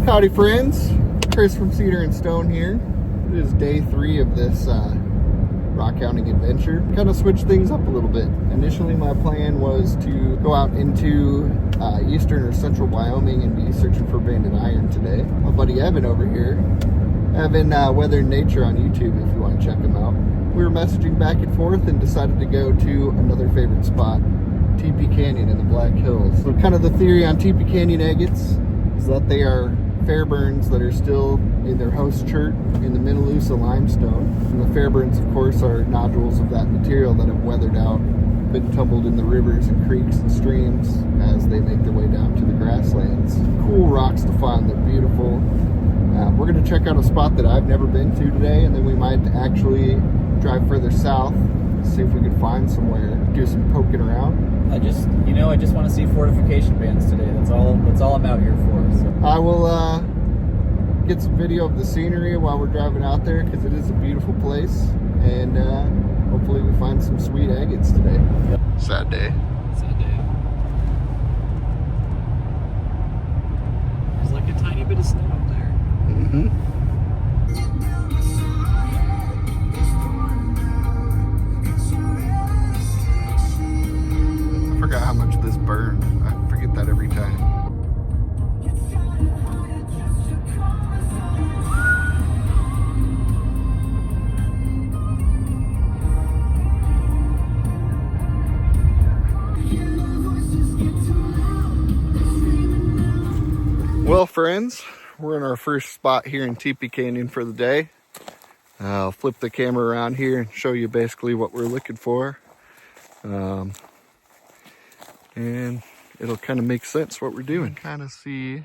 Howdy friends, Chris from Cedar and Stone here. It is day 3 of this rockhounding adventure. Kind of switch things up a little bit. Initially my plan was to go out into eastern or central Wyoming and be searching for banded iron today. My buddy Evan over here, Evan Weather and Nature on YouTube if you want to check him out. We were messaging back and forth and decided to go to another favorite spot, Teepee Canyon in the Black Hills. So kind of the theory on Teepee Canyon Agates is that they are Fairburns that are still in their host chert in the Minnelusa limestone. And the Fairburns, of course, are nodules of that material that have weathered out, been tumbled in the rivers and creeks and streams as they make their way down to the grasslands. Cool rocks to find, they're beautiful. We're going to check out a spot that I've never been to today, and then we might actually drive further south, see if we can find somewhere, do some poking around. I just want to see fortification bands today. That's all I'm out here for. So. I will get some video of the scenery while we're driving out there because it is a beautiful place, and hopefully we find some sweet agates today. Yep. Sad day. Sad day. There's like a tiny bit of snow up there. Mm-hmm. I forgot how much this burned. I forget that every time. Well, friends, we're in our first spot here in Teepee Canyon for the day. I'll flip the camera around here and show you basically what we're looking for. And it'll kind of make sense what we're doing. Kind of see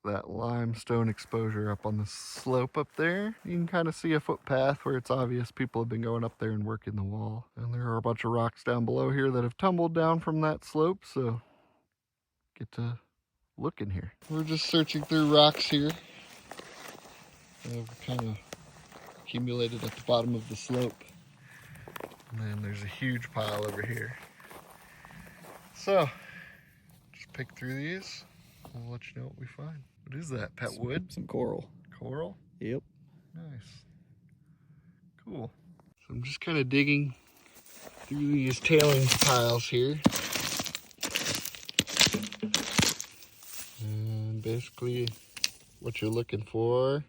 that limestone exposure up on the slope up there. You can kind of see a footpath where it's obvious people have been going up there and working the wall. And there are a bunch of rocks down below here that have tumbled down from that slope, so get to look in here. We're just searching through rocks here. They've kind of accumulated at the bottom of the slope. And then there's a huge pile over here. So, just pick through these. We'll let you know what we find. What is that? Pet wood? Some coral. Coral? Yep. Nice. Cool. So I'm just kind of digging through these tailings piles here. And basically what you're looking for,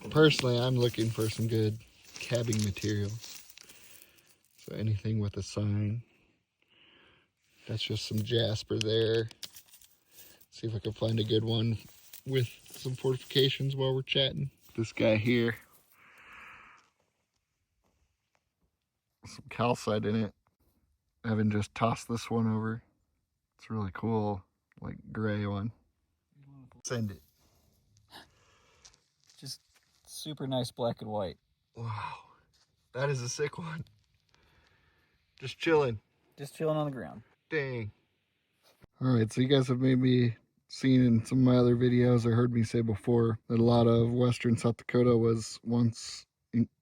personally I'm looking for some good cabbing material. So anything with a sign. That's just some jasper there. See if I can find a good one with some fortifications while we're chatting. This guy here. Some calcite in it. Evan just tossed this one over. It's really cool, like gray one. Send it. Just super nice black and white. Wow, that is a sick one. Just chilling. Just chilling on the ground. Dang. All right, so you guys have maybe seen in some of my other videos or heard me say before that a lot of western South Dakota was once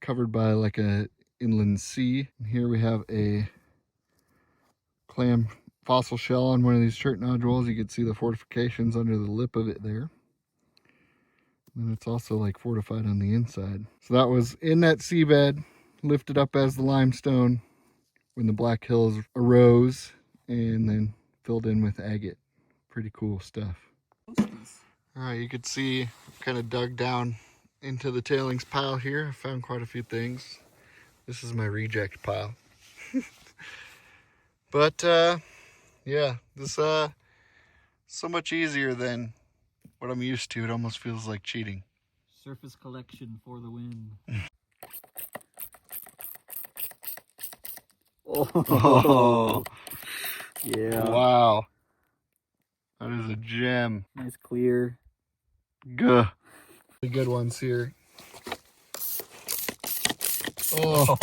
covered by like a inland sea. And here we have a clam fossil shell on one of these chert nodules. You can see the fortifications under the lip of it there. And it's also like fortified on the inside. So that was in that seabed, lifted up as the limestone when the Black Hills arose, and then filled in with agate. Pretty cool stuff. All right, you could see I've kind of dug down into the tailings pile here. I found quite a few things. This is my reject pile. But yeah, this so much easier than what I'm used to. It almost feels like cheating. Surface collection for the win. Oh, yeah. Wow. That is a gem. Nice clear. Gah. The good ones here. Oh.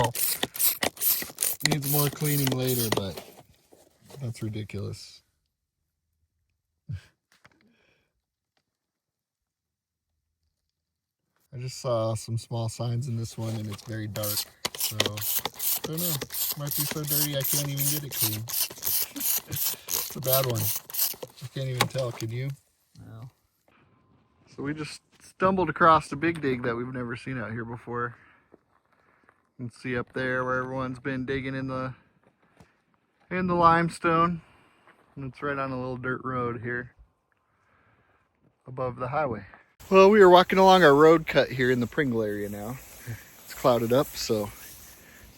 Needs more cleaning later, but that's ridiculous. I just saw some small signs in this one and it's very dark. So, I don't know. Might be so dirty I can't even get it clean. It's a bad one. You can't even tell, can you? No. So we just stumbled across a big dig that we've never seen out here before. You can see up there where everyone's been digging in the limestone. And it's right on a little dirt road here above the highway. Well, we are walking along our road cut here in the Pringle area now. It's clouded up, so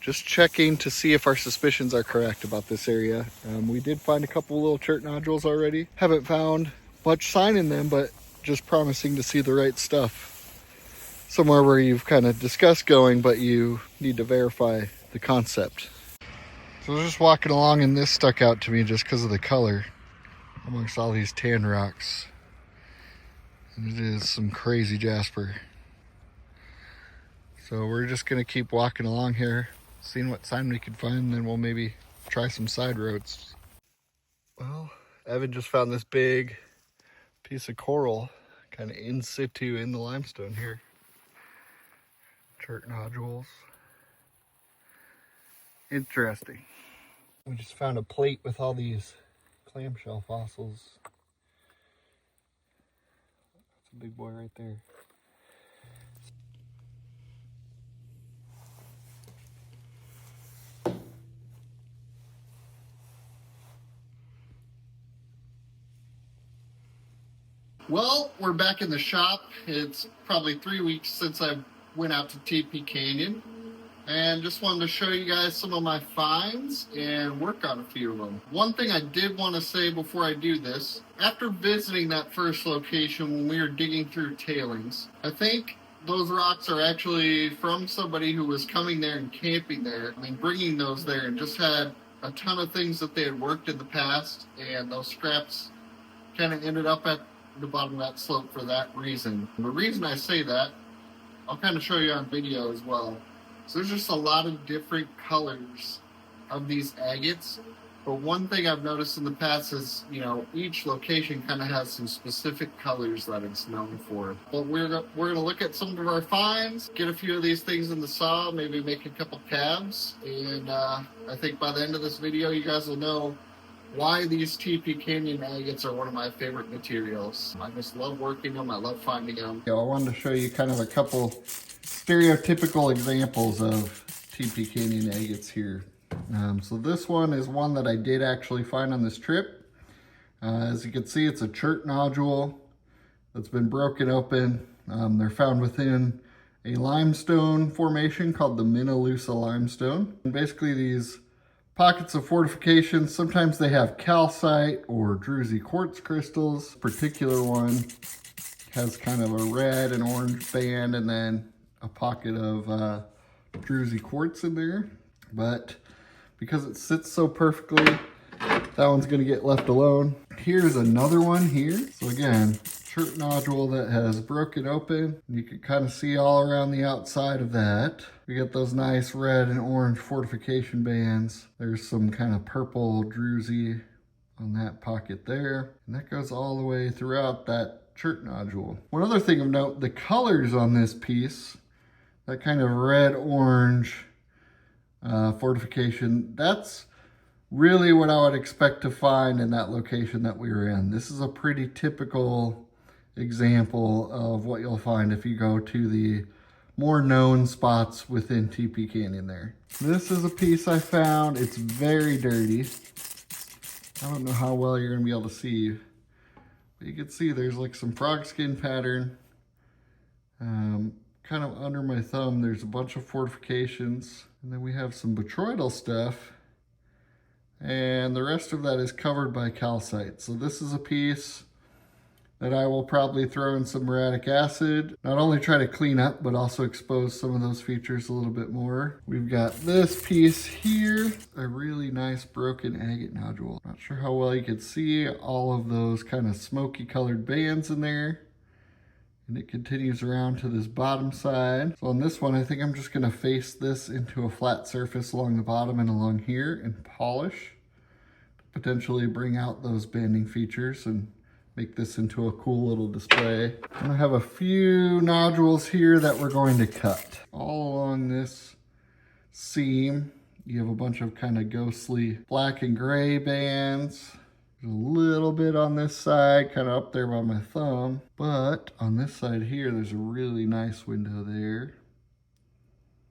just checking to see if our suspicions are correct about this area. We did find a couple little chert nodules already. Haven't found much sign in them, but just promising to see the right stuff. Somewhere where you've kind of discussed going, but you need to verify the concept. So I was just walking along and this stuck out to me just because of the color amongst all these tan rocks. And it is some crazy jasper. So we're just gonna keep walking along here, seeing what sign we can find, and then we'll maybe try some side roads. Well, Evan just found this big piece of coral kind of in situ in the limestone here. Chert nodules. Interesting. We just found a plate with all these clamshell fossils. That's a big boy right there. Well, we're back in the shop. It's probably 3 weeks since I went out to Teepee Canyon, and just wanted to show you guys some of my finds and work on a few of them. One thing I did want to say before I do this, after visiting that first location when we were digging through tailings, I think those rocks are actually from somebody who was coming there and camping there. I mean, bringing those there and just had a ton of things that they had worked in the past, and those scraps kind of ended up at the bottom of that slope for that reason. The reason I say that, I'll kind of show you on video as well. So there's just a lot of different colors of these agates. But one thing I've noticed in the past is, you know, each location kind of has some specific colors that it's known for. But we're gonna look at some of our finds, get a few of these things in the saw, maybe make a couple cabs, and I think by the end of this video, you guys will know why these Teepee Canyon agates are one of my favorite materials. I just love working them. I love finding them. I wanted to show you kind of a couple stereotypical examples of Teepee Canyon agates here. So this one is one that I did actually find on this trip. As you can see, it's a chert nodule that's been broken open. They're found within a limestone formation called the Minnelusa limestone. And basically these pockets of fortification, sometimes they have calcite or druzy quartz crystals. This particular one has kind of a red and orange band and then a pocket of druzy quartz in there. But because it sits so perfectly, that one's gonna get left alone. Here's another one here. So again, chert nodule that has broken open. You can kind of see all around the outside of that. We got those nice red and orange fortification bands. There's some kind of purple druzy on that pocket there. And that goes all the way throughout that chert nodule. One other thing of note, the colors on this piece, that kind of red-orange fortification, that's really what I would expect to find in that location that we were in. This is a pretty typical example of what you'll find if you go to the more known spots within Teepee Canyon there. This is a piece I found. It's very dirty. I don't know how well you're gonna be able to see, but you can see there's like some frog skin pattern. Kind of under my thumb, there's a bunch of fortifications. And then we have some botryoidal stuff. And the rest of that is covered by calcite. So this is a piece that I will probably throw in some muriatic acid. Not only try to clean up, but also expose some of those features a little bit more. We've got this piece here, a really nice broken agate nodule. Not sure how well you can see all of those kind of smoky colored bands in there. And it continues around to this bottom side. So on this one, I think I'm just gonna face this into a flat surface along the bottom and along here and polish. Potentially bring out those banding features and make this into a cool little display. I'm gonna have a few nodules here that we're going to cut. All along this seam, you have a bunch of kind of ghostly black and gray bands. There's a little bit on this side, kind of up there by my thumb. But on this side here, there's a really nice window there.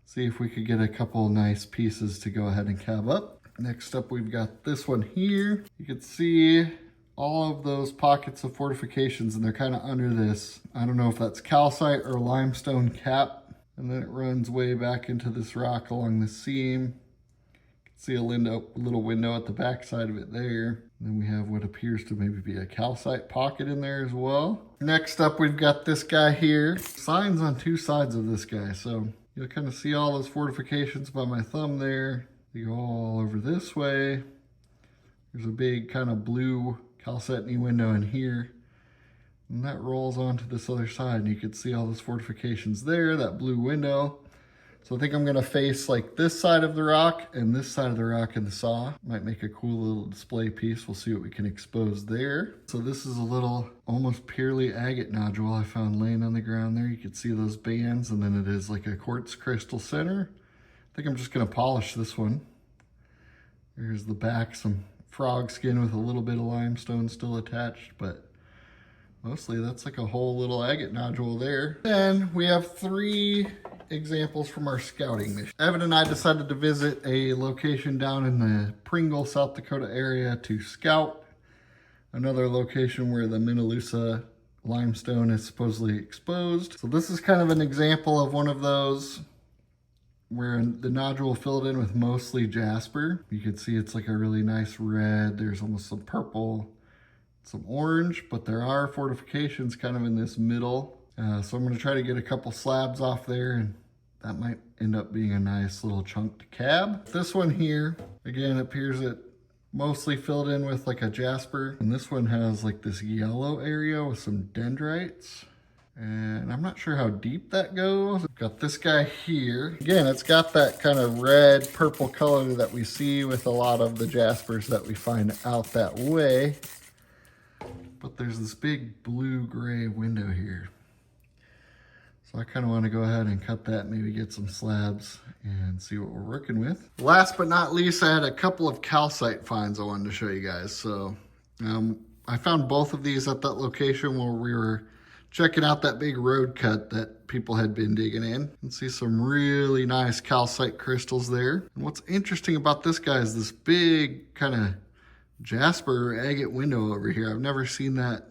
See if we could get a couple nice pieces to go ahead and cab up. Next up, we've got this one here. You can see all of those pockets of fortifications, and they're kind of under this. I don't know if that's calcite or limestone cap. And then it runs way back into this rock along the seam. You can see a little window at the back side of it there. And then we have what appears to maybe be a calcite pocket in there as well. Next up, we've got this guy here. Signs on two sides of this guy. So you'll kind of see all those fortifications by my thumb there. They go all over this way. There's a big kind of blue calcite-y window in here. And that rolls onto this other side, and you can see all those fortifications there, that blue window. So I think I'm gonna face like this side of the rock and this side of the rock in the saw. Might make a cool little display piece. We'll see what we can expose there. So this is a little almost purely agate nodule I found laying on the ground there. You can see those bands, and then it is like a quartz crystal center. I think I'm just gonna polish this one. There's the back, some frog skin with a little bit of limestone still attached, but mostly that's like a whole little agate nodule there. Then we have 3 examples from our scouting mission. Evan and I decided to visit a location down in the Pringle, South Dakota area to scout another location where the Minnelusa limestone is supposedly exposed. So this is kind of an example of one of those where the nodule filled in with mostly jasper. You can see it's like a really nice red. There's almost some purple, some orange, but there are fortifications kind of in this middle. So I'm gonna try to get a couple slabs off there, and that might end up being a nice little chunk to cab. This one here, again, appears it mostly filled in with like a jasper. And this one has like this yellow area with some dendrites. And I'm not sure how deep that goes. Got this guy here. Again, it's got that kind of red purple color that we see with a lot of the jaspers that we find out that way. But there's this big blue-gray window here. So I kind of want to go ahead and cut that, maybe get some slabs and see what we're working with. Last but not least, I had a couple of calcite finds I wanted to show you guys. So I found both of these at that location where we were checking out that big road cut that people had been digging in. You can see some really nice calcite crystals there. And what's interesting about this guy is this big kind of jasper agate window over here. I've never seen that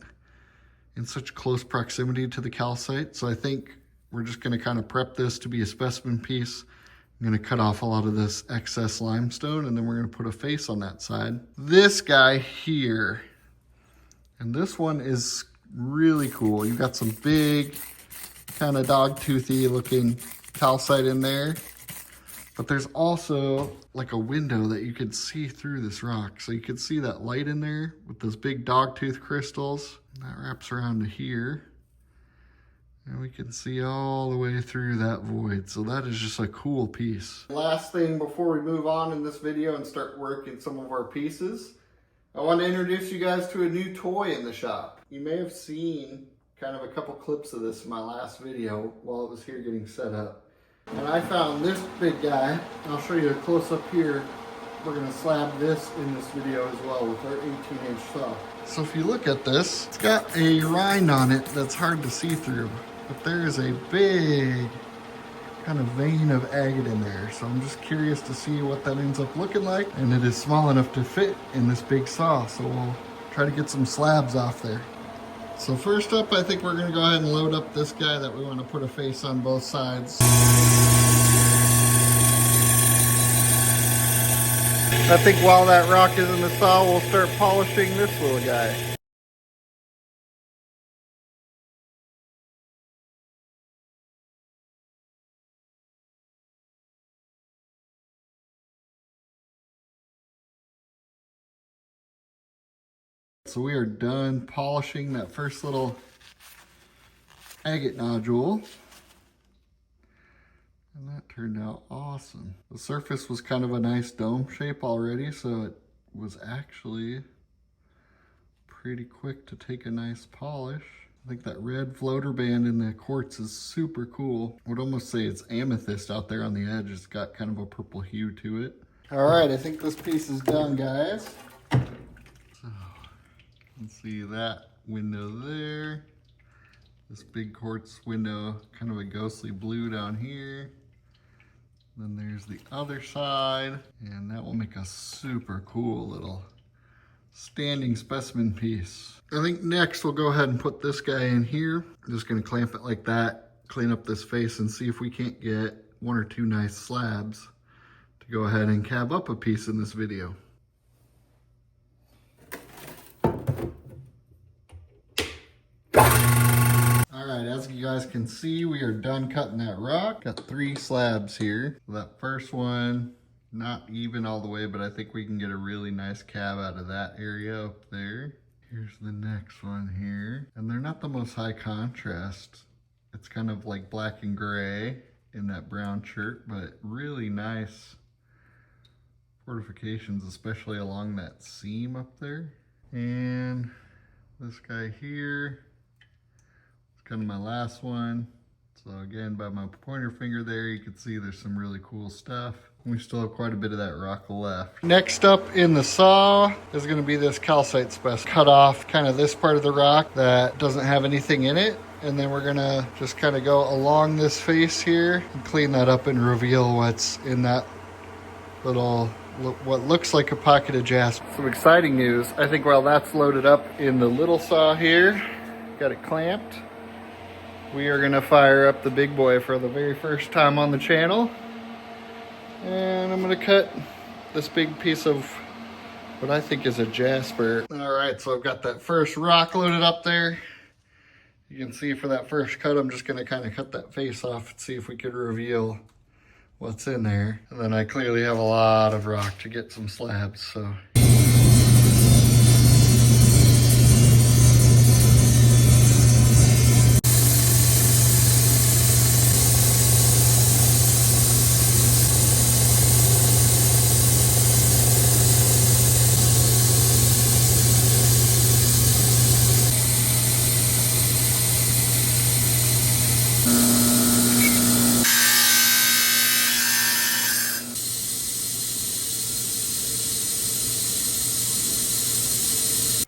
in such close proximity to the calcite. So I think we're just gonna kind of prep this to be a specimen piece. I'm gonna cut off a lot of this excess limestone, and then we're gonna put a face on that side. This guy here, and this one is really cool. You've got some big kind of dog-toothy looking calcite in there, but there's also like a window that you can see through this rock. So you can see that light in there with those big dog-tooth crystals. That wraps around to here. And we can see all the way through that void. So that is just a cool piece. Last thing before we move on in this video and start working some of our pieces, I want to introduce you guys to a new toy in the shop. You may have seen kind of a couple clips of this in my last video while it was here getting set up. And I found this big guy. I'll show you a close up here. We're going to slab this in this video as well with our 18-inch saw. So if you look at this, it's got a rind on it that's hard to see through. But there is a big kind of vein of agate in there. So I'm just curious to see what that ends up looking like. And it is small enough to fit in this big saw. So we'll try to get some slabs off there. So first up, I think we're gonna go ahead and load up this guy that we want to put a face on both sides. I think while that rock is in the saw, we'll start polishing this little guy. So we are done polishing that first little agate nodule. And that turned out awesome. The surface was kind of a nice dome shape already, so it was actually pretty quick to take a nice polish. I think that red floater band in the quartz is super cool. I would almost say it's amethyst out there on the edge. It's got kind of a purple hue to it. All right, I think this piece is done, guys. So You can see that window there. This big quartz window, kind of a ghostly blue down here. Then there's the other side, and that will make a super cool little standing specimen piece. I think next we'll go ahead and put this guy in here. I'm just gonna clamp it like that, clean up this face, and see if we can't get one or two nice slabs to go ahead and cab up a piece in this video. Alright, as you guys can see, we are done cutting that rock. Got 3 slabs here. That first one, not even all the way, but I think we can get a really nice cab out of that area up there. Here's the next one here. And they're not the most high contrast. It's kind of like black and gray in that brown shirt, but really nice fortifications, especially along that seam up there. And this guy here, kind of my last one. So again, by my pointer finger there, you can see there's some really cool stuff. We still have quite a bit of that rock left. Next up in the saw is going to be this calcite specimen. Cut off kind of this part of the rock that doesn't have anything in it. And then we're going to just kind of go along this face here and clean that up and reveal what's in that little, what looks like a pocket of jasper. Some exciting news. I think while that's loaded up in the little saw here, got it clamped, we are gonna fire up the big boy for the very first time on the channel. And I'm gonna cut this big piece of what I think is a jasper. All right, so I've got that first rock loaded up there. You can see for that first cut, I'm just gonna kind of cut that face off and see if we could reveal what's in there. And then I clearly have a lot of rock to get some slabs, so.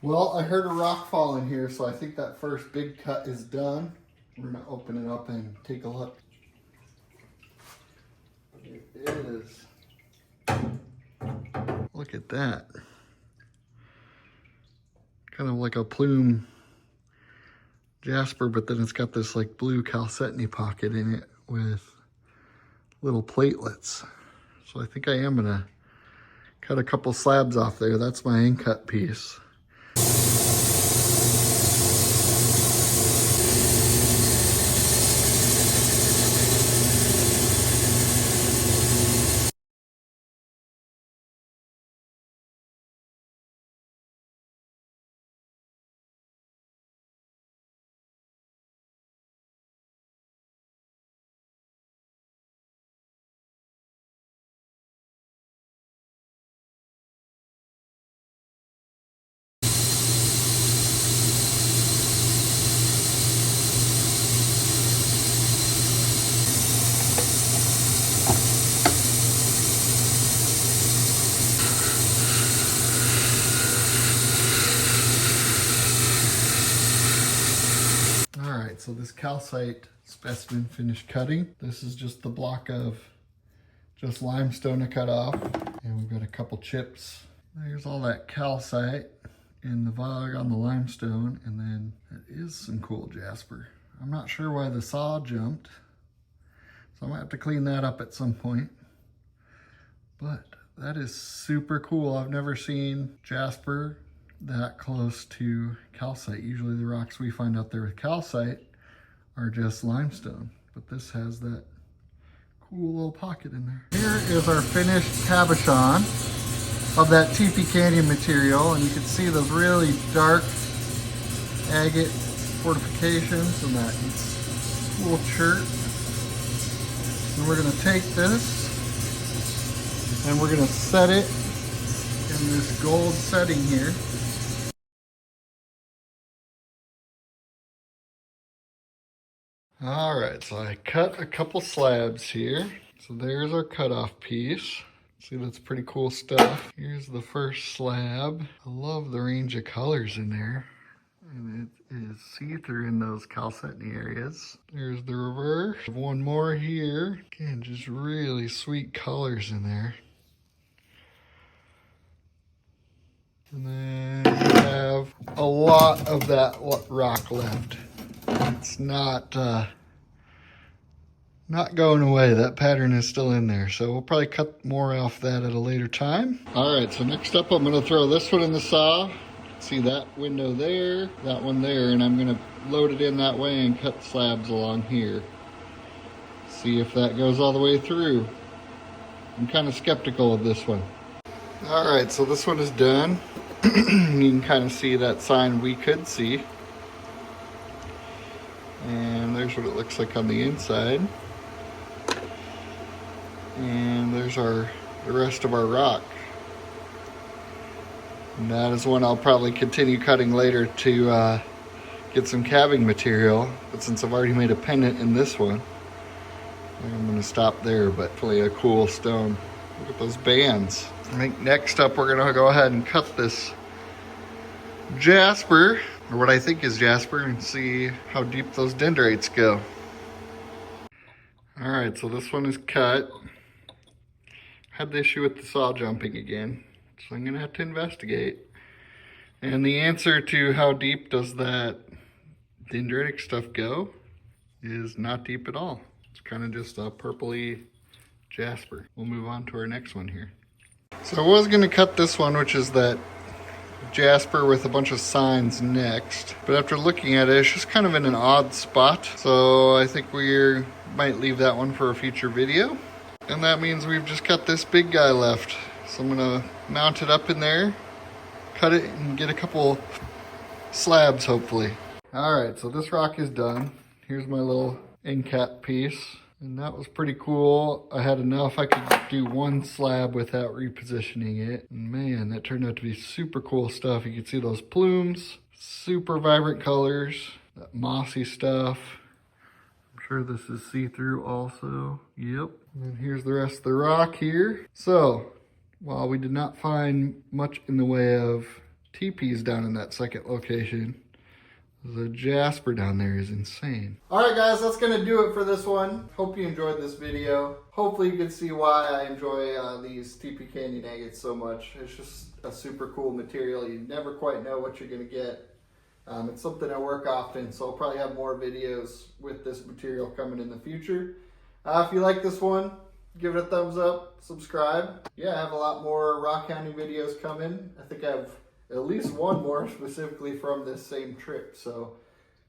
Well, I heard a rock fall in here, so I think that first big cut is done. We're gonna open it up and take a look. It is. Look at that. Kind of like a plume jasper, but then it's got this like blue calcitiny pocket in it with little platelets. So I think I am gonna cut a couple slabs off there. That's my end cut piece. So this calcite specimen finished cutting. This is just the block of just limestone to cut off. And we've got a couple chips. There's all that calcite in the vog on the limestone. And then that is some cool jasper. I'm not sure why the saw jumped. So I might have to clean that up at some point. But that is super cool. I've never seen jasper that close to calcite. Usually the rocks we find out there with calcite are just limestone, but this has that cool little pocket in there. Here is our finished cabochon of that Teepee Canyon material, and you can see those really dark agate fortifications and that cool chert. And we're gonna take this and we're gonna set it in this gold setting here. All right, so I cut a couple slabs here. So there's our cutoff piece. See, that's pretty cool stuff. Here's the first slab. I love the range of colors in there. And it is see-through in those chalcedony areas. There's the reverse. One more here. Again, just really sweet colors in there. And then we have a lot of that rock left. It's not going away. That pattern is still in there. So we'll probably cut more off that at a later time. All right, so next up I'm gonna throw this one in the saw. See that window there, that one there, and I'm gonna load it in that way and cut slabs along here. See if that goes all the way through. I'm kind of skeptical of this one. All right, so this one is done. You can kind of see that sign we could see. And there's what it looks like on the inside. And there's the rest of our rock. And that is one I'll probably continue cutting later to get some calving material. But since I've already made a pendant in this one, I'm going to stop there. But definitely a cool stone. Look at those bands. I think next up we're going to go ahead and cut this jasper, or what I think is jasper, and see how deep those dendrites go. All right, so this one is cut. Had the issue with the saw jumping again, so I'm gonna have to investigate. And the answer to how deep does that dendritic stuff go is not deep at all. It's kind of just a purpley jasper. We'll move on to our next one here. So I was gonna cut this one, which is that jasper with a bunch of signs next, but after looking at it, it's just kind of in an odd spot. So I think we might leave that one for a future video. And that means we've just got this big guy left. So I'm gonna mount it up in there, cut it, and get a couple slabs hopefully. All right, so this rock is done. Here's my little end cap piece. And that was pretty cool. I had enough I could do one slab without repositioning it. And man, that turned out to be super cool stuff. You can see those plumes, super vibrant colors, that mossy stuff. I'm sure this is see-through also. Yep. And here's the rest of the rock here. So, while we did not find much in the way of teepees down in that second location, the jasper down there is insane. All right, guys, that's gonna do it for this one. Hope you enjoyed this video. Hopefully you can see why I enjoy these Teepee Canyon Agates so much. It's just a super cool material. You never quite know what you're gonna get. It's something I work often, so I'll probably have more videos with this material coming in the future. If you like this one, give it a thumbs up, subscribe. Yeah, I have a lot more rock hounding videos coming. I think I have at least one more specifically from this same trip. So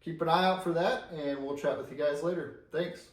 keep an eye out for that, and we'll chat with you guys later. Thanks.